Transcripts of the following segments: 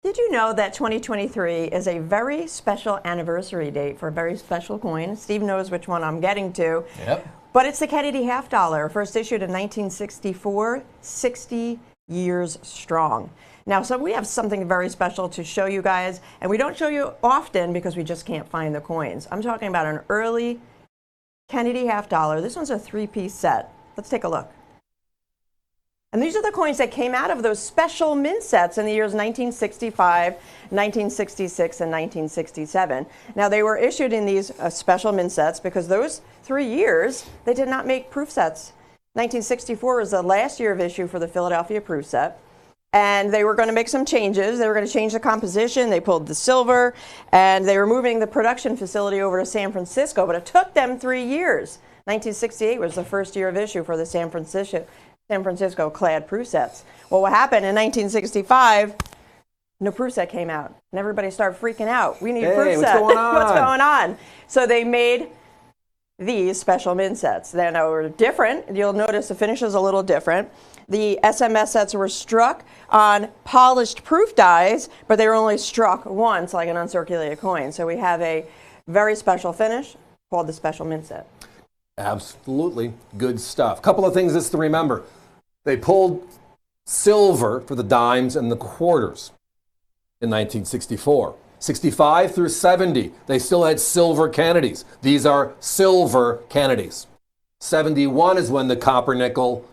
Did you know that 2023 is a very special anniversary date for a very special coin? Steve knows which one I'm getting to. Yep. But it's the Kennedy half dollar, first issued in 1964, 60 years strong. Now, so we have something very special to show you guys, and we don't show you often because we just can't find the coins. I'm talking about an early Kennedy half dollar. This one's a 3-piece set. Let's take a look. And these are the coins that came out of those special mint sets in the years 1965, 1966, and 1967. Now, they were issued in these special mint sets because those 3 years, they did not make proof sets. 1964 was the last year of issue for the Philadelphia proof set. And they were going to make some changes. They were going to change the composition. They pulled the silver, and they were moving the production facility over to San Francisco. But it took them 3 years. 1968 was the first year of issue for the San Francisco clad proof sets. Well, what happened in 1965? No proof set came out, and everybody started freaking out. We need a proof set. What's going on? What's going on? So they made these special mint sets. They were different. You'll notice the finish is a little different. The SMS sets were struck on polished proof dies, but they were only struck once, like an uncirculated coin. So we have a very special finish called the special mint set. Absolutely good stuff. Couple of things just to remember. They pulled silver for the dimes and the quarters in 1964. 65 through 70, they still had silver Kennedys. These are silver Kennedys. 71 is when the copper nickel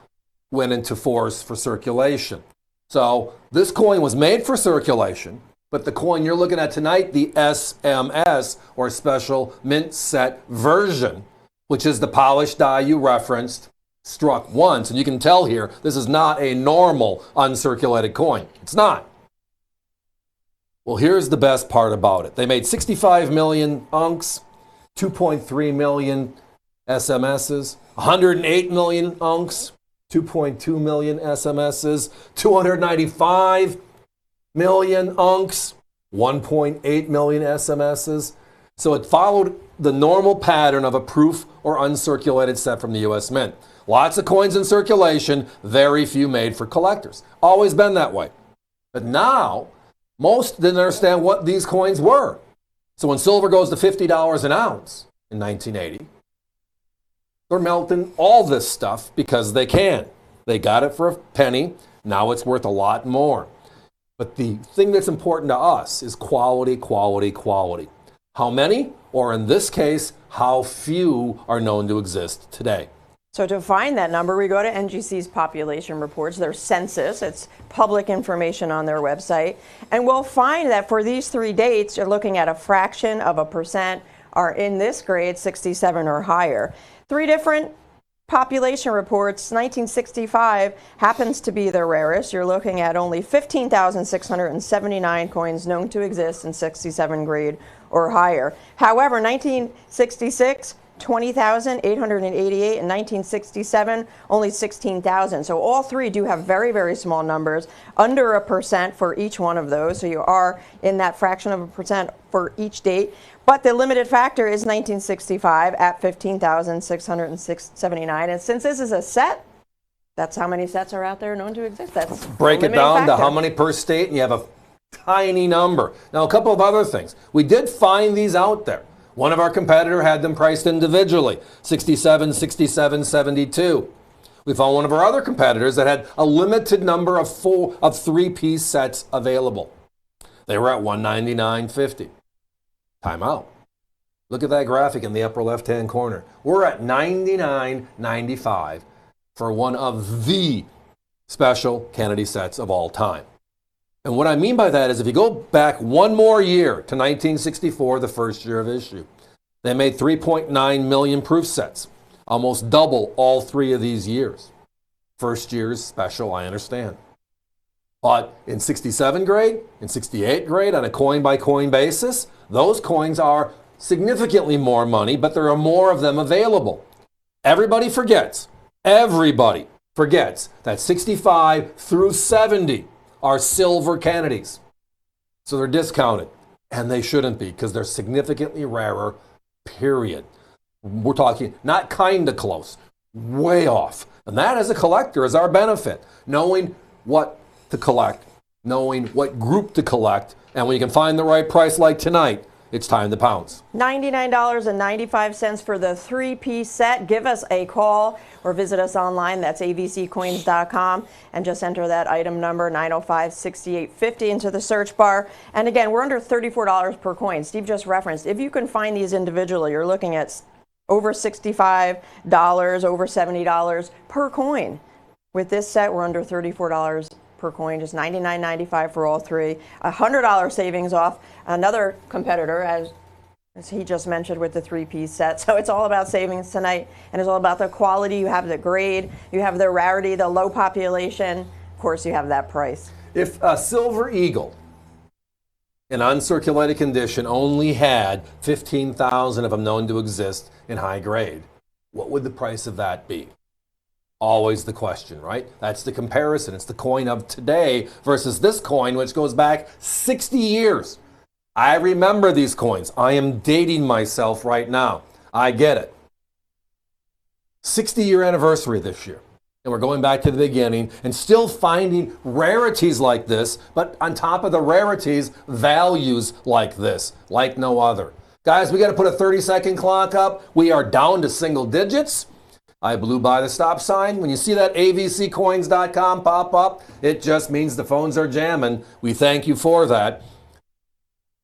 went into force for circulation. So this coin was made for circulation, but the coin you're looking at tonight, the SMS, or special mint set version, which is the polished die you referenced, struck once. And you can tell here, this is not a normal uncirculated coin. It's not. Well, here's the best part about it. They made 65 million unks, 2.3 million SMSs, 108 million unks, 2.2 million SMSs, 295 million unks, 1.8 million SMSs. So it followed the normal pattern of a proof or uncirculated set from the U.S. Mint. Lots of coins in circulation, very few made for collectors. Always been that way. But now, most didn't understand what these coins were. So when silver goes to $50 an ounce in 1980, they're melting all this stuff because they can. They got it for a penny. Now it's worth a lot more. But the thing that's important to us is quality, quality, quality. How many, or in this case, how few are known to exist today? So to find that number, we go to NGC's population reports, their census. It's public information on their website. And we'll find that for these 3 dates, you're looking at a fraction of a percent are in this grade, 67 or higher. 3 different population reports. 1965 happens to be the rarest. You're looking at only 15,679 coins known to exist in 67 grade or higher. However, 1966, 20,888, and 1967, only 16,000. So all 3 do have very, very small numbers, under a percent for each one of those. So you are in that fraction of a percent for each date. But the limited factor is 1965 at 15,679. And since this is a set, that's how many sets are out there known to exist. That's break it down to how many per state, and you have a tiny number. Now, a couple of other things. We did find these out there. One of our competitor had them priced individually, 67, 67, 72. We found one of our other competitors that had a limited number of 3-piece sets available. They were at $199.50. Time out. Look at that graphic in the upper left-hand corner. We're at $99.95 for one of the special Kennedy sets of all time. And what I mean by that is if you go back one more year to 1964, the first year of issue, they made 3.9 million proof sets, almost double all 3 of these years. First year's special, I understand. But in 67 grade, in 68 grade, on a coin-by-coin basis, those coins are significantly more money, but there are more of them available. Everybody forgets that 65 through 70 are silver Kennedys. So they're discounted, and they shouldn't be because they're significantly rarer, period. We're talking not kind of close, way off. And that as a collector is our benefit, knowing what to collect knowing what group to collect, and when you can find the right price like tonight, it's time to pounce. $99.95 for the 3-piece set. Give us a call or visit us online. That's avccoins.com, and just enter that item number 905-6850 into the search bar. And again, we're under $34 per coin. Steve just referenced, if you can find these individually, you're looking at over $65, over $70 per coin. With this set, we're under $34 per coin, just $99.95 for all three. $100 savings off another competitor, as he just mentioned, with the 3-piece set. So it's all about savings tonight, and it's all about the quality. You have the grade, you have the rarity, the low population. Of course, you have that price. If a Silver Eagle in uncirculated condition only had 15,000 of them known to exist in high grade, what would the price of that be? Always the question, right? That's the comparison. It's the coin of today versus this coin, which goes back 60 years. I remember these coins. I am dating myself right now. I get it. 60-year anniversary this year. And we're going back to the beginning and still finding rarities like this, but on top of the rarities, values like this, like no other. Guys, we got to put a 30-second clock up. We are down to single digits. I blew by the stop sign. When you see that avccoins.com pop up, it just means the phones are jamming. We thank you for that.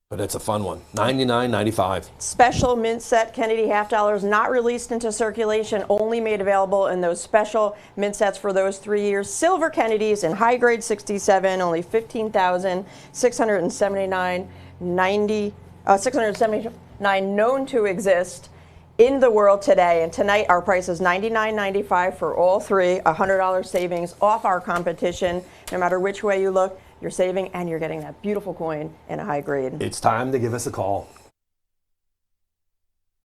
But it's a fun one. $99.95. Special mint set Kennedy half dollars, not released into circulation, only made available in those special mint sets for those 3 years. Silver Kennedys in high grade 67, only 679 known to exist in the world today. And tonight our price is $99.95 for all three, $100 savings off our competition. No matter which way you look, you're saving and you're getting that beautiful coin in a high grade. It's time to give us a call.